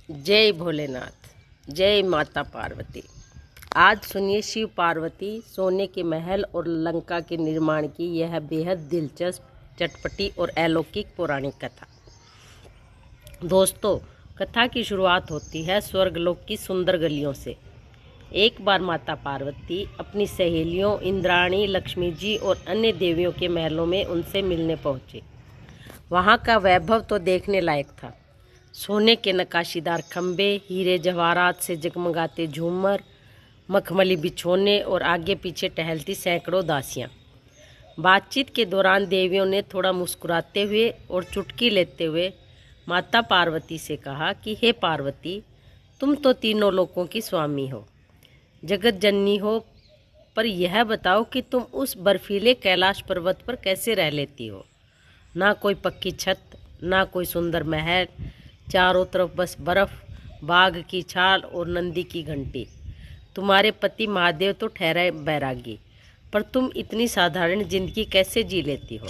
जय भोलेनाथ। जय माता पार्वती। आज सुनिए शिव पार्वती सोने के महल और लंका के निर्माण की यह बेहद दिलचस्प, चटपटी और अलौकिक पौराणिक कथा। दोस्तों, कथा की शुरुआत होती है स्वर्गलोक की सुंदर गलियों से। एक बार माता पार्वती अपनी सहेलियों इंद्राणी, लक्ष्मी जी और अन्य देवियों के महलों में उनसे मिलने पहुंचे। वहां का वैभव तो देखने लायक था। सोने के नकाशीदार खंबे, हीरे जवाहरात से जगमगाते झूमर, मखमली बिछौने और आगे पीछे टहलती सैकड़ों दासियां। बातचीत के दौरान देवियों ने थोड़ा मुस्कुराते हुए और चुटकी लेते हुए माता पार्वती से कहा कि हे पार्वती, तुम तो तीनों लोकों की स्वामी हो, जगत जननी हो, पर यह बताओ कि तुम उस बर्फीले कैलाश पर्वत पर कैसे रह लेती हो। ना कोई पक्की छत, ना कोई सुंदर महल, चारों तरफ बस बर्फ, बाघ की छाल और नंदी की घंटी। तुम्हारे पति महादेव तो ठहरे बैरागी, पर तुम इतनी साधारण जिंदगी कैसे जी लेती हो।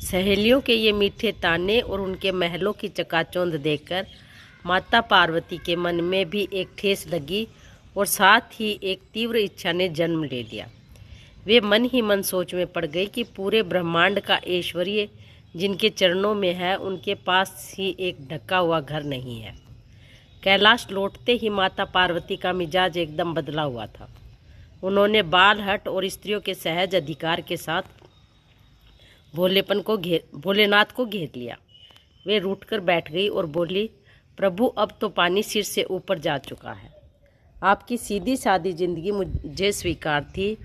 सहेलियों के ये मीठे ताने और उनके महलों की चकाचौंध देखकर माता पार्वती के मन में भी एक ठेस लगी और साथ ही एक तीव्र इच्छा ने जन्म ले लिया। वे मन ही मन सोच में पड़ गई कि पूरे ब्रह्मांड का ऐश्वर्य जिनके चरणों में है, उनके पास ही एक ढका हुआ घर नहीं है। कैलाश लौटते ही माता पार्वती का मिजाज एकदम बदला हुआ था। उन्होंने बाल हट और स्त्रियों के सहज अधिकार के साथ भोलेनाथ को घेर लिया। वे रूठकर बैठ गई और बोली, प्रभु, अब तो पानी सिर से ऊपर जा चुका है। आपकी सीधी सादी जिंदगी मुझे स्वीकार थी,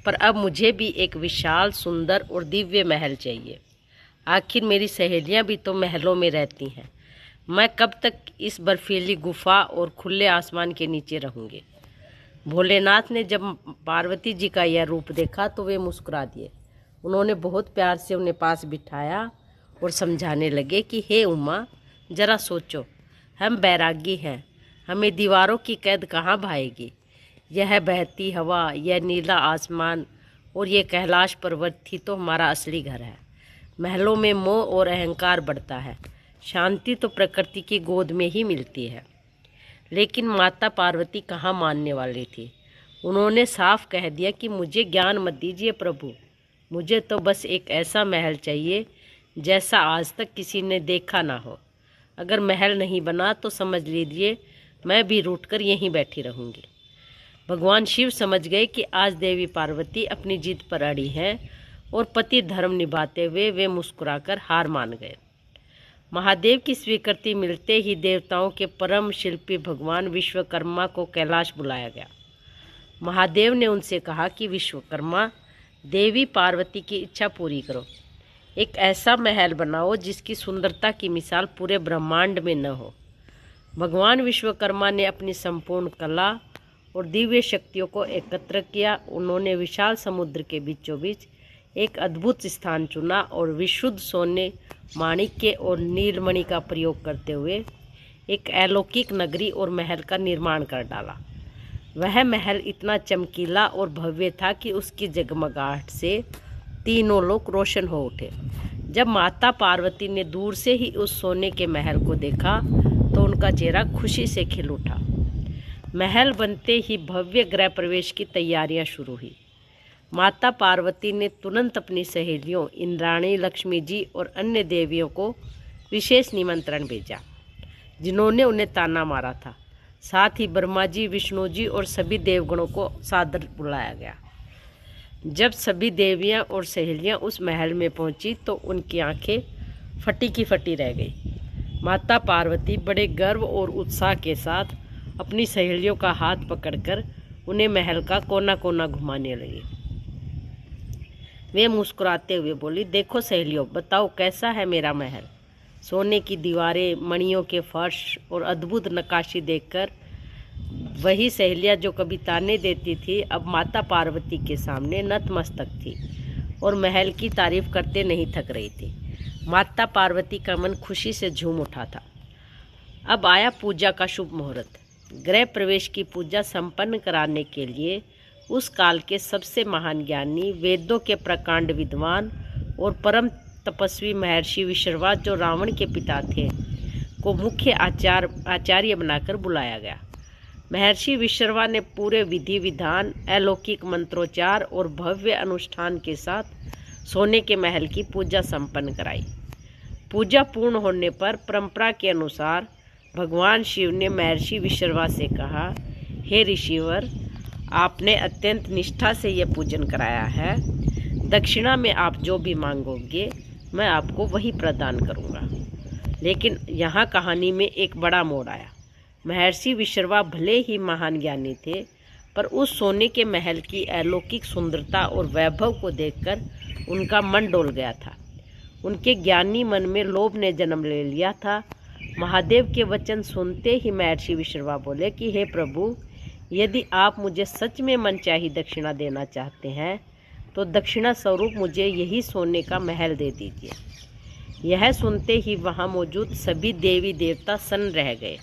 पर अब मुझे भी एक विशाल, सुंदर और दिव्य महल चाहिए। आखिर मेरी सहेलियां भी तो महलों में रहती हैं। मैं कब तक इस बर्फीली गुफा और खुले आसमान के नीचे रहूंगी। भोलेनाथ ने जब पार्वती जी का यह रूप देखा तो वे मुस्कुरा दिए। उन्होंने बहुत प्यार से उन्हें पास बिठाया और समझाने लगे कि हे उमा, जरा सोचो, हम बैरागी हैं, हमें दीवारों की कैद कहाँ भाएगी। यह बहती हवा, यह नीला आसमान और ये कैलाश पर्वत ही तो हमारा असली घर है। महलों में मोह और अहंकार बढ़ता है, शांति तो प्रकृति की गोद में ही मिलती है। लेकिन माता पार्वती कहाँ मानने वाली थी। उन्होंने साफ कह दिया कि मुझे ज्ञान मत दीजिए प्रभु, मुझे तो बस एक ऐसा महल चाहिए जैसा आज तक किसी ने देखा ना हो। अगर महल नहीं बना तो समझ लीजिए मैं भी रूठकर यहीं बैठी रहूँगी। भगवान शिव समझ गए कि आज देवी पार्वती अपनी जिद पर अड़ी हैं और पति धर्म निभाते हुए वे मुस्कुराकर हार मान गए। महादेव की स्वीकृति मिलते ही देवताओं के परम शिल्पी भगवान विश्वकर्मा को कैलाश बुलाया गया। महादेव ने उनसे कहा कि विश्वकर्मा, देवी पार्वती की इच्छा पूरी करो। एक ऐसा महल बनाओ जिसकी सुंदरता की मिसाल पूरे ब्रह्मांड में न हो। भगवान विश्वकर्मा ने अपनी संपूर्ण कला और दिव्य शक्तियों को एकत्र किया। उन्होंने विशाल समुद्र के बीचों बीच एक अद्भुत स्थान चुना और विशुद्ध सोने, माणिक्य और नीलमणि का प्रयोग करते हुए एक अलौकिक नगरी और महल का निर्माण कर डाला। वह महल इतना चमकीला और भव्य था कि उसकी जगमगाहट से तीनों लोक रोशन हो उठे। जब माता पार्वती ने दूर से ही उस सोने के महल को देखा तो उनका चेहरा खुशी से खिल उठा। महल बनते ही भव्य गृह प्रवेश की तैयारियां शुरू हुई। माता पार्वती ने तुरंत अपनी सहेलियों इंद्राणी, लक्ष्मी जी और अन्य देवियों को विशेष निमंत्रण भेजा, जिन्होंने उन्हें ताना मारा था। साथ ही ब्रह्मा जी, विष्णु जी और सभी देवगणों को सादर बुलाया गया। जब सभी देवियां और सहेलियां उस महल में पहुंची तो उनकी आंखें फटी की फटी रह गई। माता पार्वती बड़े गर्व और उत्साह के साथ अपनी सहेलियों का हाथ पकड़कर उन्हें महल का कोना कोना घुमाने लगी। वे मुस्कुराते हुए बोली, देखो सहेलियों, बताओ कैसा है मेरा महल। सोने की दीवारें, मणियों के फर्श और अद्भुत नक्काशी देखकर वही सहेलियां जो कभी ताने देती थी अब माता पार्वती के सामने नतमस्तक थी और महल की तारीफ करते नहीं थक रही थी। माता पार्वती का मन खुशी से झूम उठा था। अब आया पूजा का शुभ मुहूर्त। गृह प्रवेश की पूजा संपन्न कराने के लिए उस काल के सबसे महान ज्ञानी, वेदों के प्रकांड विद्वान और परम तपस्वी महर्षि विश्रवा, जो रावण के पिता थे, को मुख्य आचार्य बनाकर बुलाया गया। महर्षि विश्रवा ने पूरे विधि विधान, अलौकिक मंत्रोच्चार और भव्य अनुष्ठान के साथ सोने के महल की पूजा संपन्न कराई। पूजा पूर्ण होने पर परंपरा के अनुसार भगवान शिव ने महर्षि विश्रवा से कहा, हे ऋषिवर, आपने अत्यंत निष्ठा से यह पूजन कराया है। दक्षिणा में आप जो भी मांगोगे मैं आपको वही प्रदान करूंगा। लेकिन यहाँ कहानी में एक बड़ा मोड़ आया। महर्षि विश्रवा भले ही महान ज्ञानी थे, पर उस सोने के महल की अलौकिक सुंदरता और वैभव को देखकर उनका मन डोल गया था। उनके ज्ञानी मन में लोभ ने जन्म ले लिया था। महादेव के वचन सुनते ही महर्षि विश्रवा बोले कि हे प्रभु, यदि आप मुझे सच में मनचाही दक्षिणा देना चाहते हैं तो दक्षिणा स्वरूप मुझे यही सोने का महल दे दीजिए। यह सुनते ही वहाँ मौजूद सभी देवी देवता सन्न रह गए।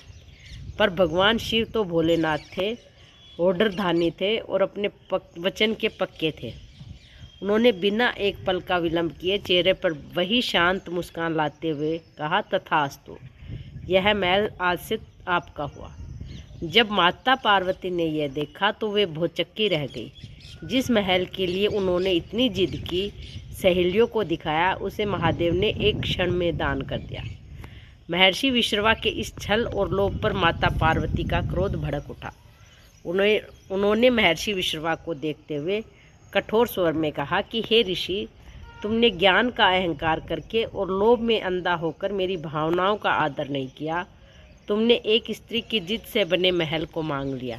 पर भगवान शिव तो भोलेनाथ थे, ऑर्डरधानी थे और अपने वचन के पक्के थे। उन्होंने बिना एक पल का विलंब किए चेहरे पर वही शांत मुस्कान लाते हुए कहा, तथास्तु, यह महल आज से आपका हुआ। जब माता पार्वती ने यह देखा तो वे भौचक्की रह गई। जिस महल के लिए उन्होंने इतनी जिद की, सहेलियों को दिखाया, उसे महादेव ने एक क्षण में दान कर दिया। महर्षि विश्रवा के इस छल और लोभ पर माता पार्वती का क्रोध भड़क उठा। उन्होंने महर्षि विश्रवा को देखते हुए कठोर स्वर में कहा कि हे ऋषि, तुमने ज्ञान का अहंकार करके और लोभ में अंधा होकर मेरी भावनाओं का आदर नहीं किया। तुमने एक स्त्री की जिद से बने महल को मांग लिया।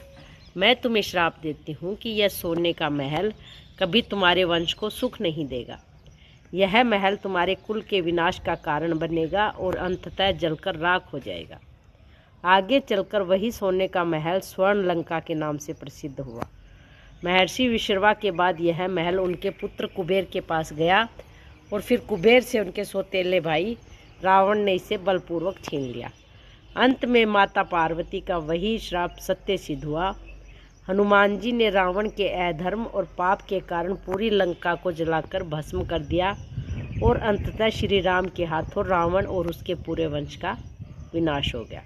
मैं तुम्हें श्राप देती हूँ कि यह सोने का महल कभी तुम्हारे वंश को सुख नहीं देगा। यह महल तुम्हारे कुल के विनाश का कारण बनेगा और अंततः जलकर राख हो जाएगा। आगे चलकर वही सोने का महल स्वर्ण लंका के नाम से प्रसिद्ध हुआ। महर्षि विश्रवा के बाद यह महल उनके पुत्र कुबेर के पास गया और फिर कुबेर से उनके सौतेले भाई रावण ने इसे बलपूर्वक छीन लिया। अंत में माता पार्वती का वही श्राप सत्य सिद्ध हुआ। हनुमान जी ने रावण के अधर्म और पाप के कारण पूरी लंका को जलाकर भस्म कर दिया और अंततः श्री राम के हाथों रावण और उसके पूरे वंश का विनाश हो गया।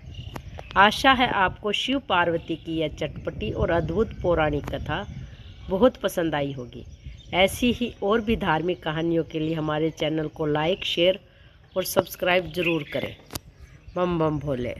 आशा है आपको शिव पार्वती की यह चटपटी और अद्भुत पौराणिक कथा बहुत पसंद आई होगी। ऐसी ही और भी धार्मिक कहानियों के लिए हमारे चैनल को लाइक, शेयर और सब्सक्राइब ज़रूर करें। बम बम भोले।